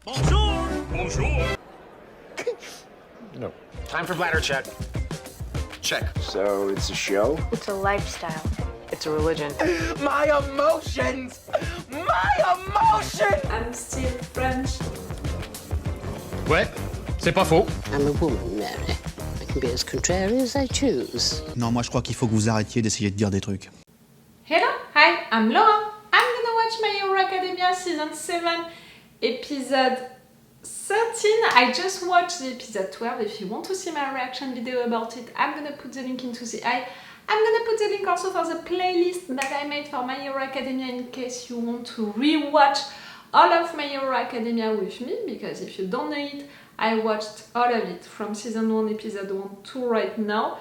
Bonjour! Bonjour! No. Time for bladder check. Check. So it's a show? It's a lifestyle. It's a religion. My emotions! My emotions! I'm still French. Ouais, c'est pas faux. I'm a woman, Mary. I can be as contrary as I choose. Non, moi je crois qu'il faut que vous arrêtiez d'essayer de dire des trucs. Hello, hi, I'm Laura. I'm gonna watch My Hero Academia Season 7, Episode 13. I just watched the episode 12. If you want to see my reaction video about it, I'm gonna put the link into the eye. I'm gonna put the link also for the playlist that I made for My Hero Academia in case you want to re-watch all of My Hero Academia with me, because if you don't know it, I watched all of it from Season 1, Episode 1 to right now.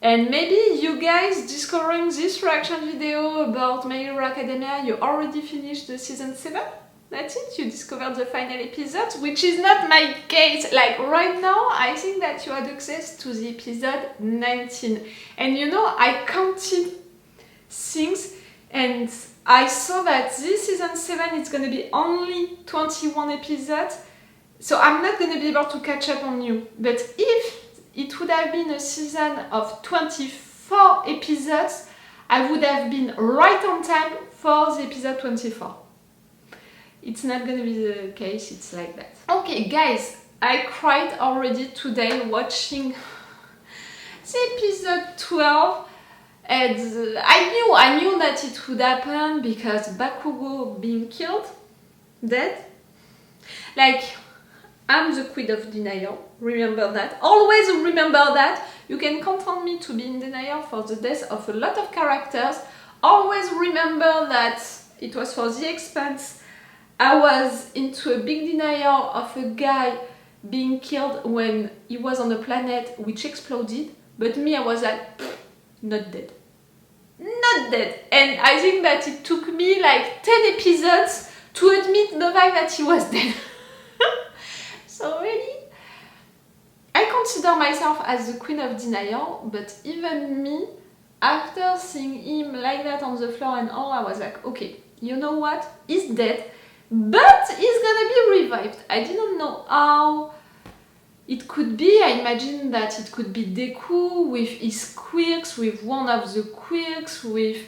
And maybe you guys discovering this reaction video about My Hero Academia, you already finished the Season 7? That's it, you discovered the final episode, which is not my case. Like right now, I think that you had access to the episode 19. And you know, I counted things and I saw that this Season 7 is going to be only 21 episodes. So I'm not going to be able to catch up on you. But if it would have been a season of 24 episodes, I would have been right on time for the episode 24. It's not gonna be the case, it's like that. Okay, guys, I cried already today watching the episode 12. And I knew that it would happen because Bakugo being killed, dead. Like, I'm the queen of denial, remember that. Always remember that. You can count on me to be in denial for the death of a lot of characters. Always remember that it was for the expense. I was into a big denial of a guy being killed when he was on a planet which exploded. But me, I was like, not dead. Not dead. And I think that it took me like 10 episodes to admit the fact that he was dead. So really, I consider myself as the queen of denial, but even me, after seeing him like that on the floor and all, I was like, okay, you know what? He's dead, but he's gonna be revived. I didn't know how it could be. I imagined that it could be Deku with his quirks, with one of the quirks, with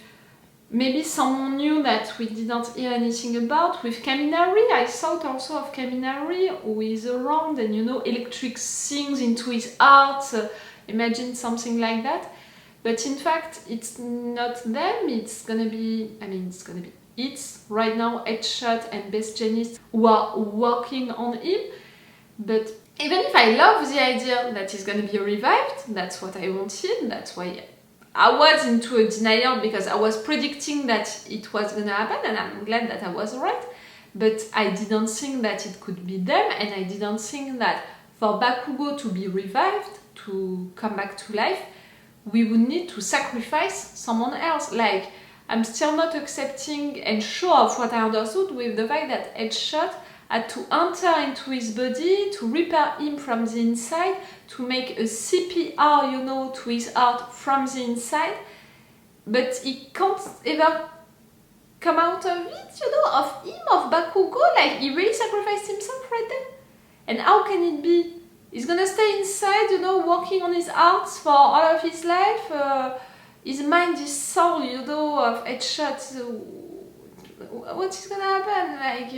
maybe someone new that we didn't hear anything about. With Kaminari, I thought also of Kaminari, who is around and, you know, electric things into his heart. Imagine something like that. But in fact, it's not them. It's right now Headshot and Best Genius who are working on him. But even if I love the idea that he's gonna be revived, that's what I wanted, that's why I was into a denial, because I was predicting that it was gonna happen, and I'm glad that I was right. But I didn't think that it could be them, and I didn't think that for Bakugo to be revived, to come back to life, we would need to sacrifice someone else. Like, I'm still not accepting and sure of what I understood with the fact that Headshot had to enter into his body to repair him from the inside, to make a CPR, you know, to his heart from the inside. But he can't ever come out of it, you know, of him, of Bakugo. Like, he really sacrificed himself right there. And how can it be? He's gonna stay inside, you know, working on his heart for all of his life. His mind, his soul, you know, of Headshot. So what is gonna happen? Like,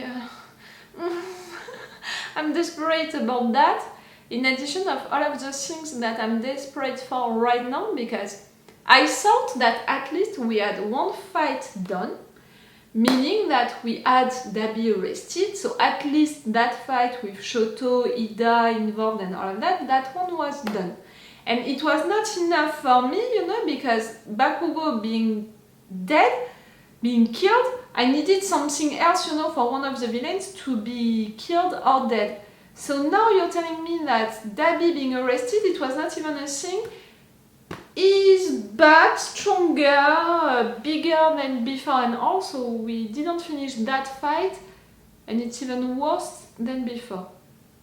I'm desperate about that. In addition of all of the things that I'm desperate for right now, because I thought that at least we had one fight done, meaning that we had Dabi arrested, so at least that fight with Shoto, Ida involved and all of that, that one was done. And it was not enough for me, you know, because Bakugo being dead, being killed, I needed something else, you know, for one of the villains to be killed or dead. So now you're telling me that Dabi being arrested, it was not even a thing. He's back, stronger, bigger than before, and also we didn't finish that fight, and it's even worse than before.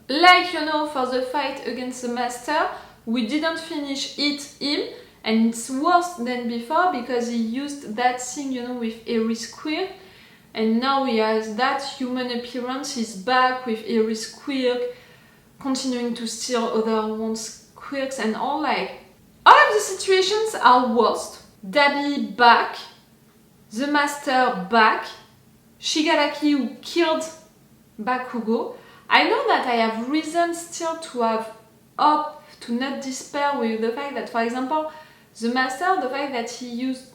Like, you know, for the fight against the Master, we didn't finish him, and it's worse than before because he used that thing, you know, with Aries Queer. and now he has that human appearance. He's back with Iris quirk, continuing to steal other one's quirks and all. Like, all of the situations are worst. Dabi back, the master back, Shigaraki who killed Bakugo. I know that I have reason still to have hope, to not despair with the fact that, for example, the master, the fact that he used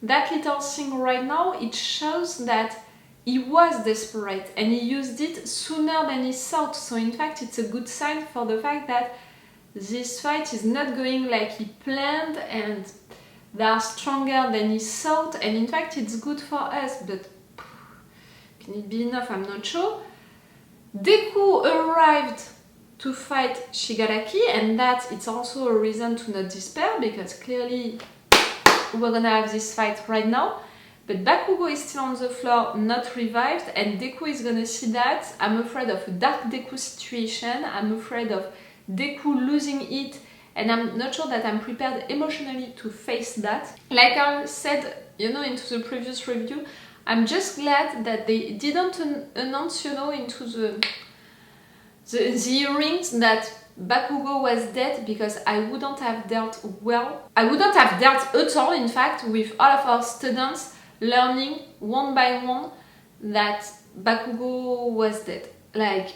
that little thing right now, it shows that he was desperate and he used it sooner than he thought. So in fact, it's a good sign for the fact that this fight is not going like he planned and they are stronger than he thought, and in fact it's good for us, but can it be enough? I'm not sure. Deku arrived to fight Shigaraki, and that it's also a reason to not despair, because clearly we're gonna have this fight right now. But Bakugo is still on the floor, not revived, and Deku is gonna see that. I'm afraid of a dark Deku situation, I'm afraid of Deku losing it, and I'm not sure that I'm prepared emotionally to face that. Like I said, you know, into the previous review, I'm just glad that they didn't announce, you know, into the hearings that Bakugo was dead, because I wouldn't have dealt well. I wouldn't have dealt at all, in fact, with all of our students learning one by one that Bakugo was dead. Like,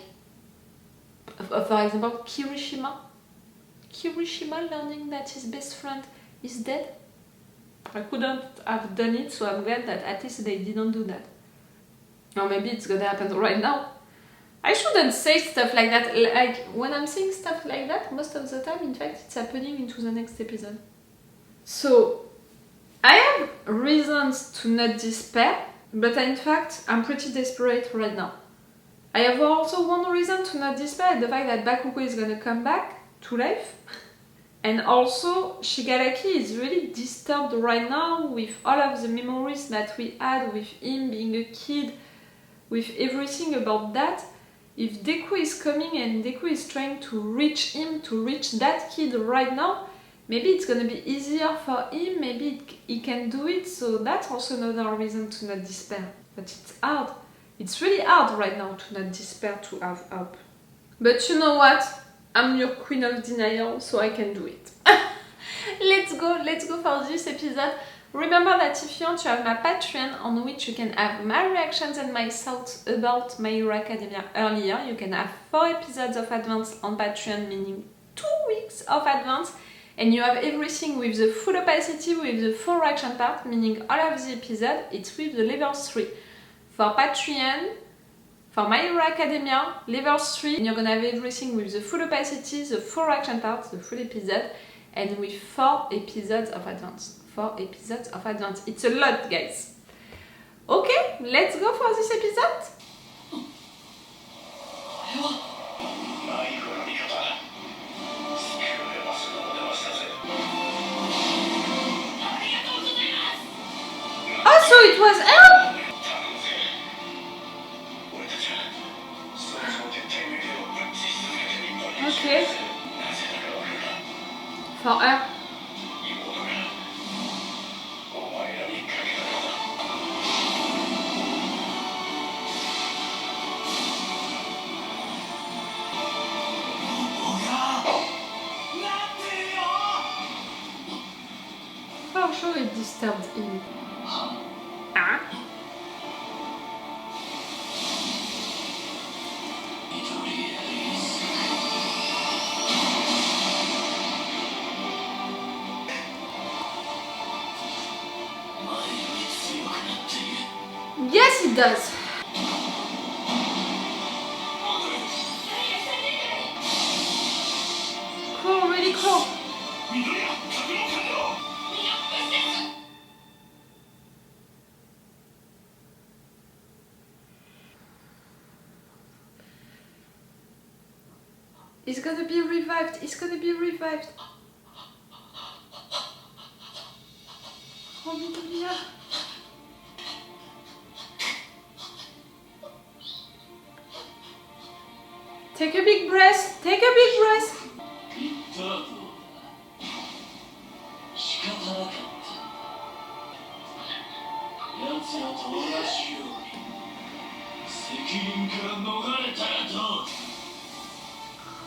for example, Kirishima learning that his best friend is dead. I couldn't have done it, so I'm glad that at least they didn't do that. Or maybe it's gonna happen right now. I shouldn't say stuff like that. Like, when I'm saying stuff like that, most of the time, in fact, it's happening into the next episode. So, I have reasons to not despair, but in fact, I'm pretty desperate right now. I have also one reason to not despair, the fact that Bakugo is gonna come back to life. And also, Shigaraki is really disturbed right now with all of the memories that we had with him being a kid, with everything about that. If Deku is coming and Deku is trying to reach him, to reach that kid right now, maybe it's gonna be easier for him, maybe he can do it, so that's also another reason to not despair. But it's hard. It's really hard right now to not despair, to have hope. But you know what? I'm your queen of denial, so I can do it. Let's go for this episode. Remember that if you want to have my Patreon, on which you can have my reactions and my thoughts about My Hero Academia earlier, you can have 4 episodes of advance on Patreon, meaning 2 weeks of advance, and you have everything with the full opacity, with the full reaction part, meaning all of the episodes, it's with the level 3. For Patreon, for My Hero Academia, level 3, and you're gonna have everything with the full opacity, the full reaction part, the full episode, and with 4 episodes of advance. 4 episodes of advance. It's a lot, guys. Okay, let's go for this episode. Oh, so it was help! Okay. For her. For sure it disturbed him. Ah. Yes, it does. Cool, really cool. He's gonna be revived. He's gonna be revived. Oh, Mirio. Take a big breath. Take a big breath.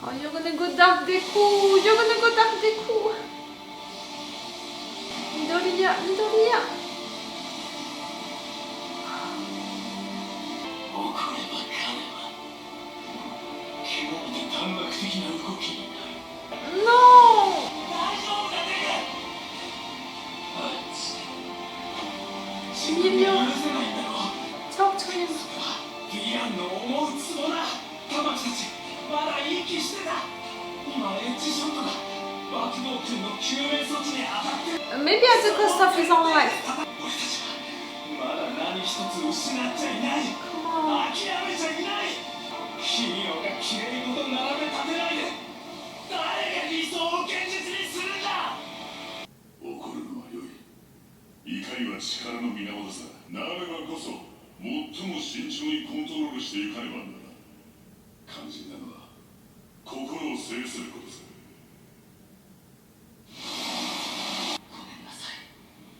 Oh, you're gonna go dark Deku! You're gonna go dark Deku! Midoriya, Midoriya! No! Mirio, talk to him. Maybe at the cost of his own life. Come on.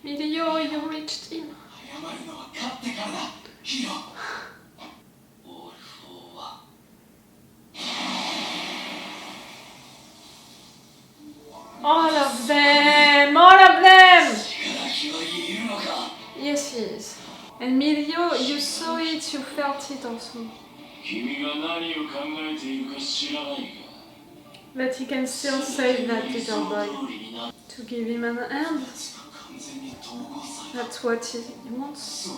Mirio, you reached him. All of them! All of them! Yes, he is. And Mirio, you saw it, you felt it also. But he can still save that little boy. To give him an hand. That's what he wants.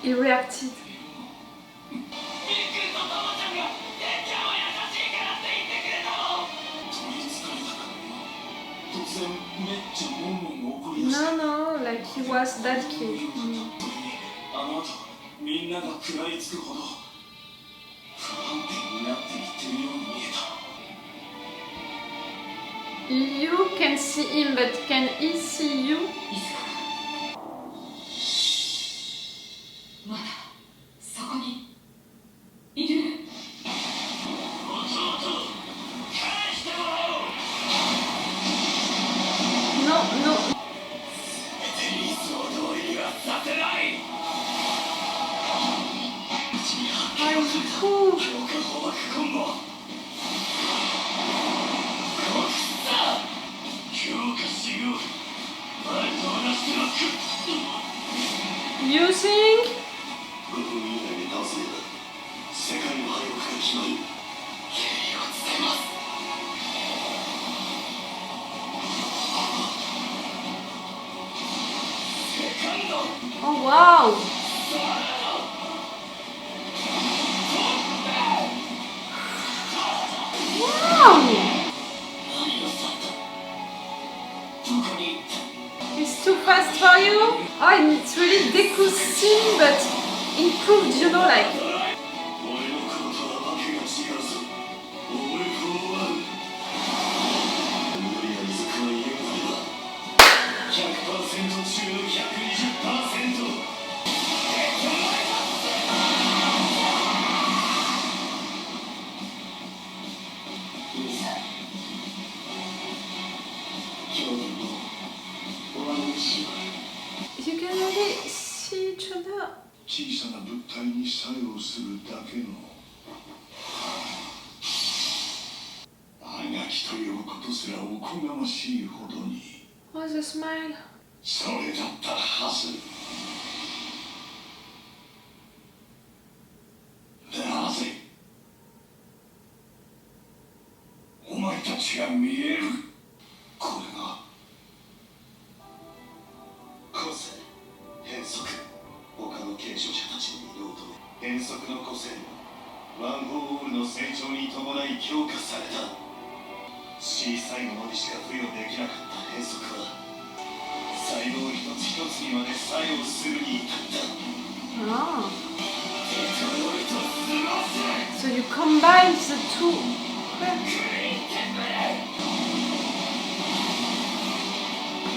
He reacted. No, like he was that kid. You can see him, but can he see you? No. Cool. You think? Oh wow! Wow! It's too fast for you? Oh, and it's really Deku's scene, but improved, you know, like... You can really see each other. 小さな物体に作用するだけのあがきと呼ぶことすらおこがましいほどに Oh, the smile. それだったはずなぜお前たちが見えるこれが個性変則他の継承者たちの移動と変則の個性はワン・フォー・オールの成長に伴い強化された小さいものにしか付与できなかった変則は細胞一つ一つにまで作用するに至った Oh. So you combine the two.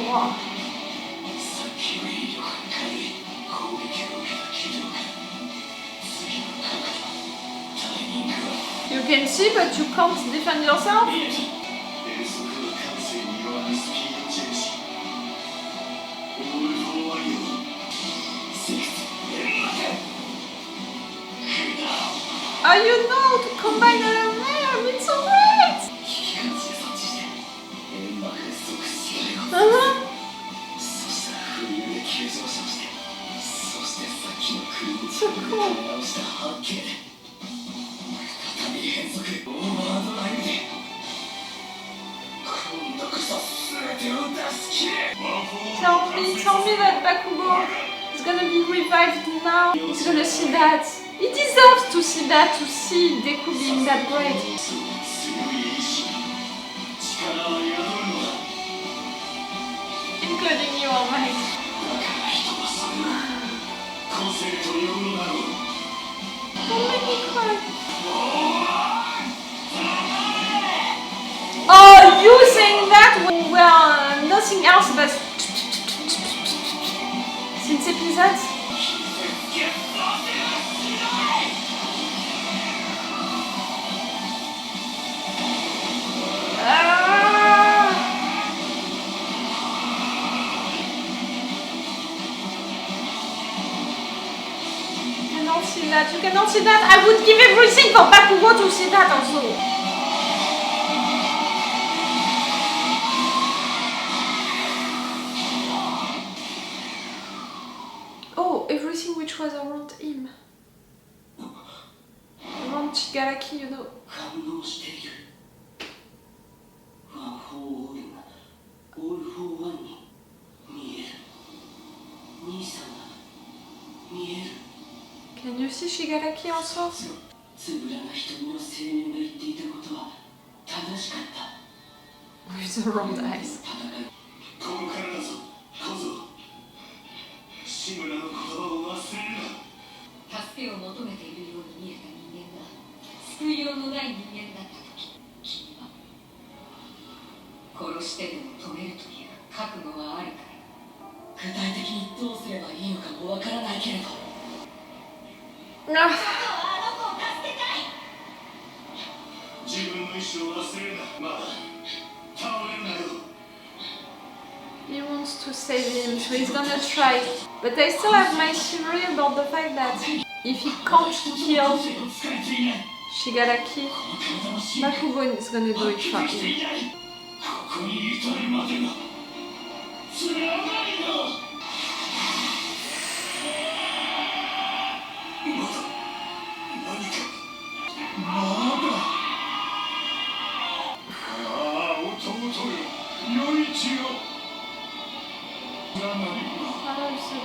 Wow. You can see, but you can't defend yourself? Oh, you know, to combine all of them, it's so great! Uh-huh. So cool. Tell me that Bakugo is gonna be revived now. He's gonna see that. He deserves to see that, to see Deku being that great. Including you, All Might. Don't make me cry. Oh, you saying that when we're nothing else but since episodes? You cannot see that. I would give everything for Bakugo to see that also. Oh, everything which was around him. Around Shigaraki, you know. Can you see Shigaraki also? With the round eyes. He wants to save him, so he's gonna try. But I still have my theory about the fact that if he can't kill Shigaraki, Bakugo is gonna do it for him.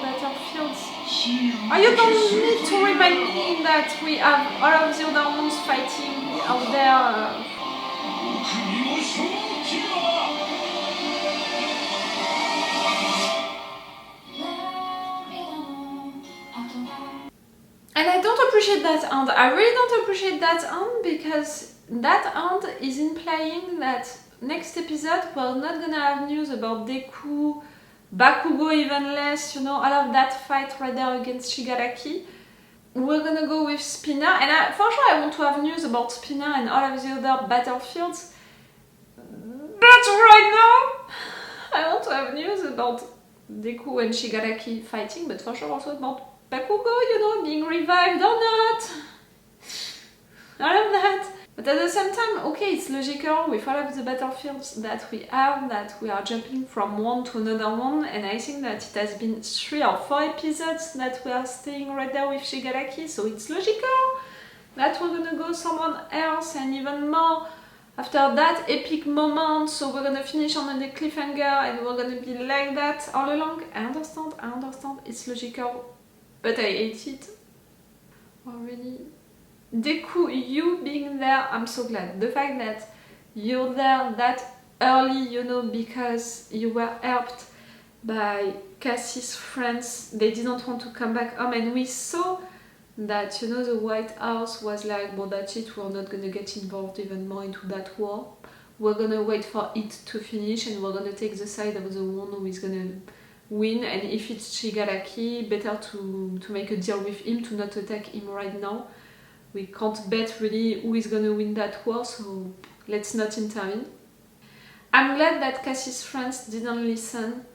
Battlefields. Oh, you don't need to remind me that we have all of the other ones fighting out there. And I don't appreciate that end. I really don't appreciate that end because that end is implying that next episode we're not gonna have news about Deku, Bakugo even less, you know, all of that fight right there against Shigaraki. We're gonna go with Spina, and for sure I want to have news about Spina and all of the other battlefields. But right now, I want to have news about Deku and Shigaraki fighting, but for sure also about Bakugo, you know, being revived or not. All of that. But at the same time, okay, it's logical with all of the battlefields that we have, that we are jumping from one to another one, and I think that it has been 3 or 4 episodes that we are staying right there with Shigaraki, so it's logical that we're gonna go someone else and even more after that epic moment, so we're gonna finish on a cliffhanger and we're gonna be like that all along. I understand, it's logical, but I hate it already. Deku, you being there, I'm so glad. The fact that you're there that early, you know, because you were helped by Cassie's friends. They didn't want to come back home, and we saw that, you know, the White House was like, well, that's it, we're not gonna get involved even more into that war. We're gonna wait for it to finish and we're gonna take the side of the one who is gonna win, and if it's Shigaraki, better to make a deal with him to not attack him right now. We can't bet really who is gonna win that war, so let's not intervene. I'm glad that Cassie's friends didn't listen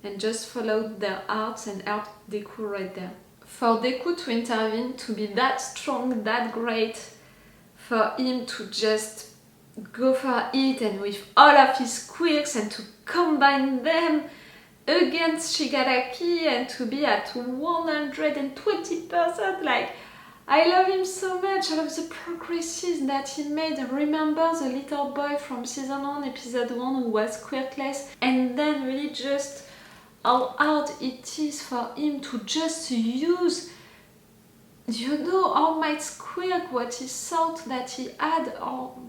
and just followed their hearts and helped Deku right there. for Deku to intervene, to be that strong, that great, for him to just go for it and with all of his quirks and to combine them against Shigaraki and to be at 120%, like, I love him so much. I love the progresses that he made. Remember the little boy from season 1, episode 1 who was quirkless, and then really just how hard it is for him to just use, you know, All Might's quirk, what he thought that he had, All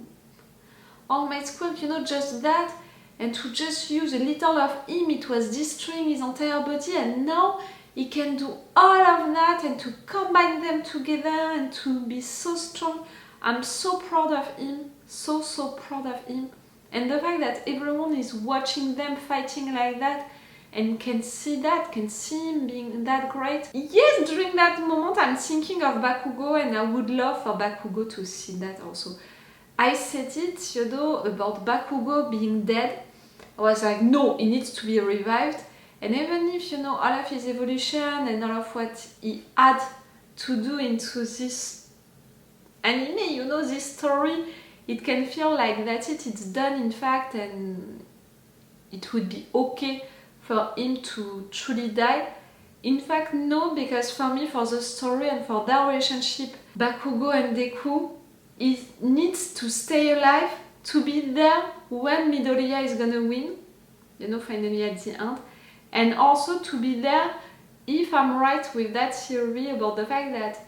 Might's quirk, you know, just that, and to just use a little of him, it was destroying his entire body, and now he can do all of that and to combine them together and to be so strong. I'm so proud of him, so proud of him. And the fact that everyone is watching them fighting like that and can see him being that great. Yes, during that moment I'm thinking of Bakugo, and I would love for Bakugo to see that also. I said it, you know, about Bakugo being dead. I was like, no, he needs to be revived. And even if, you know, all of his evolution and all of what he had to do into this anime, you know, this story, it can feel like that's it, it's done in fact, and it would be okay for him to truly die. In fact, no, because for me, for the story and for their relationship, Bakugo and Deku, it needs to stay alive, to be there when Midoriya is gonna win, you know, finally at the end. And also to be there, if I'm right with that theory about the fact that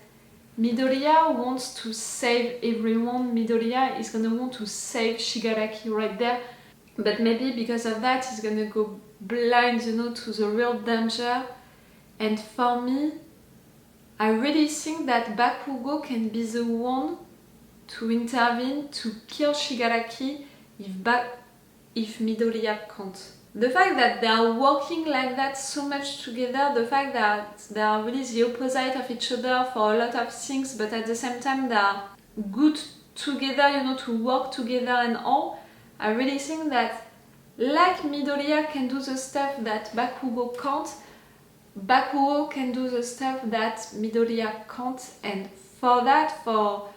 Midoriya wants to save everyone, Midoriya is gonna want to save Shigaraki right there, but maybe because of that he's gonna go blind, you know, to the real danger. And for me, I really think that Bakugo can be the one to intervene, to kill Shigaraki if Midoriya can't. The fact that they are working like that so much together, the fact that they are really the opposite of each other for a lot of things, but at the same time they are good together, you know, to work together and all, I really think that like Midoriya can do the stuff that Bakugo can't, Bakugo can do the stuff that Midoriya can't, and for that, for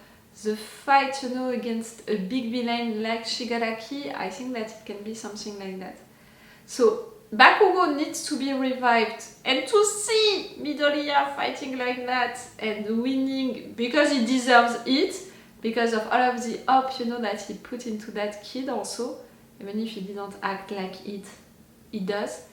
the fight, you know, against a big villain like Shigaraki, I think that it can be something like that. So Bakugo needs to be revived, and to see Midoriya fighting like that and winning, because he deserves it, because of all of the hope, you know, that he put into that kid also, even if he didn't act like it, he does.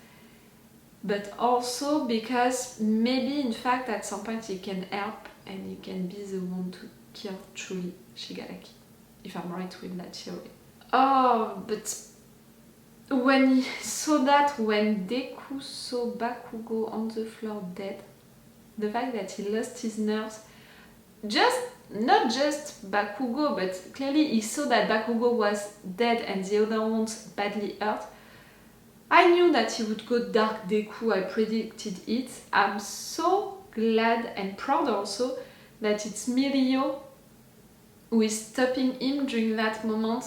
But also because maybe in fact at some point he can help and he can be the one to kill truly Shigaraki, if I'm right with that theory. Oh, but when he saw that, when Deku saw Bakugo on the floor dead, the fact that he lost his nerves, not just Bakugo, but clearly he saw that Bakugo was dead and the other ones badly hurt, I knew that he would go dark Deku, I predicted it. I'm so glad and proud also that it's Mirio who is stopping him during that moment,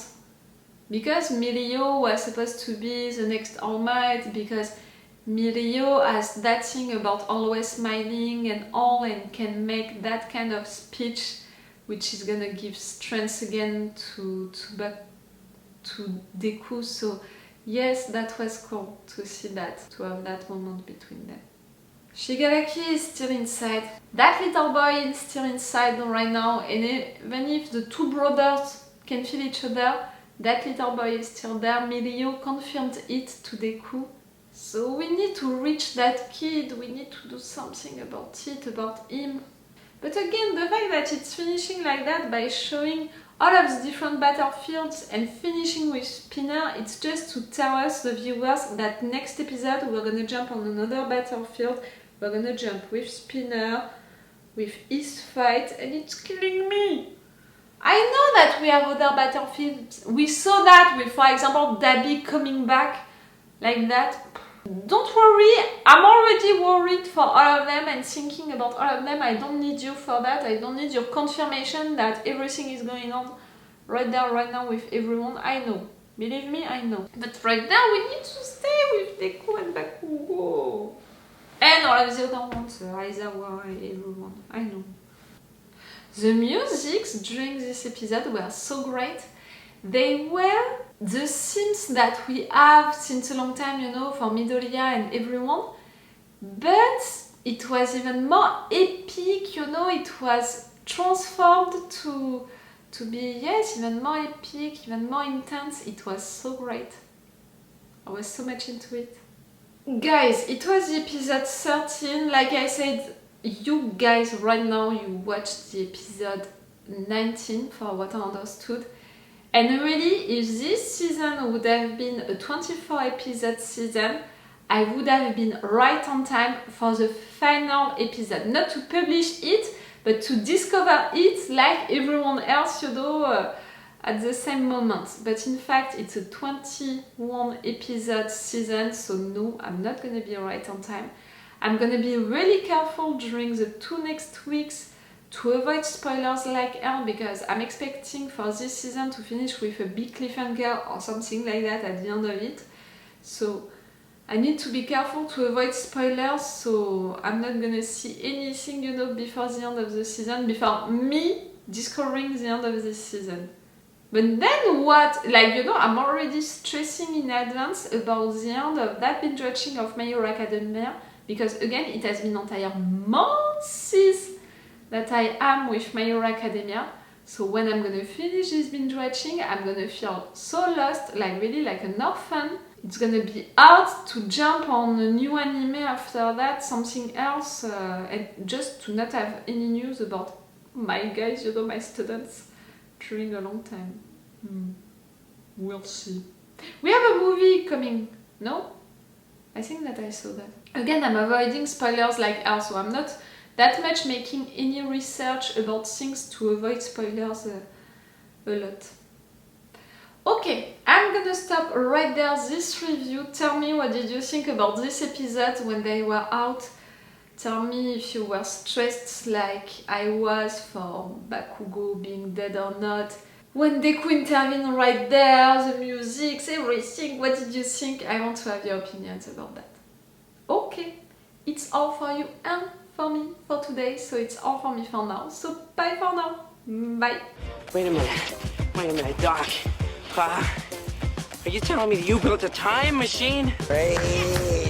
because Mirio was supposed to be the next All Might, because Mirio has that thing about always smiling and all, and can make that kind of speech which is gonna give strength again to Deku. So yes, that was cool to see that, to have that moment between them. Shigaraki is still inside. That little boy is still inside right now, and even if the two brothers can feel each other, that little boy is still there. Mirio confirmed it to Deku. So we need to reach that kid, we need to do something about it, about him. But again, the fact that it's finishing like that by showing all of the different battlefields and finishing with Spinner, it's just to tell us, the viewers, that next episode we're gonna jump on another battlefield, we're gonna jump with Spinner, with his fight, and it's killing me. I know that we have other battlefields. We saw that with, for example, Dabi coming back like that. Don't worry, I'm already worried for all of them and thinking about all of them. I don't need you for that. I don't need your confirmation that everything is going on right there, right now with everyone. I know. Believe me, I know. But right now we need to stay with Deku and Bakugo. And all of the other ones, Aizawa, everyone, I know. The musics during this episode were so great. They were the themes that we have since a long time, you know, for Midoriya and everyone. But it was even more epic, you know, it was transformed to be, yes, even more epic, even more intense. It was so great. I was so much into it. Guys, it was the episode 13. Like I said, you guys right now, you watched the episode 19 for what I understood. And really, if this season would have been a 24 episode season, I would have been right on time for the final episode. Not to publish it, but to discover it like everyone else, you know, at the same moment. But in fact, it's a 21 episode season, so no, I'm not gonna be right on time. I'm gonna be really careful during the 2 next weeks to avoid spoilers like hell, because I'm expecting for this season to finish with a big cliffhanger or something like that at the end of it. So I need to be careful to avoid spoilers, so I'm not gonna see anything, you know, before the end of the season, before me discovering the end of this season. But then what, like, you know, I'm already stressing in advance about the end of that binge watching of My Hero Academia, because again, it has been entire months that I am with My Hero Academia. So when I'm gonna finish this binge watching, I'm gonna feel so lost, like really like an orphan. It's gonna be hard to jump on a new anime after that, something else, and just to not have any news about my guys, you know, my students, during a long time. We'll see. We have a movie coming, no? I think that I saw that. Again, I'm avoiding spoilers like hell, so I'm not that much making any research about things to avoid spoilers a lot. Okay, I'm gonna stop right there this review. Tell me what did you think about this episode when they were out. Tell me if you were stressed like I was for Bakugo being dead or not. When Deku intervened right there, the music, everything, what did you think? I want to have your opinions about that. Okay, it's all for you and for me for today, so it's all for me for now. So bye for now. Bye. Wait a minute, Doc. Are you telling me that you built a time machine? Hey.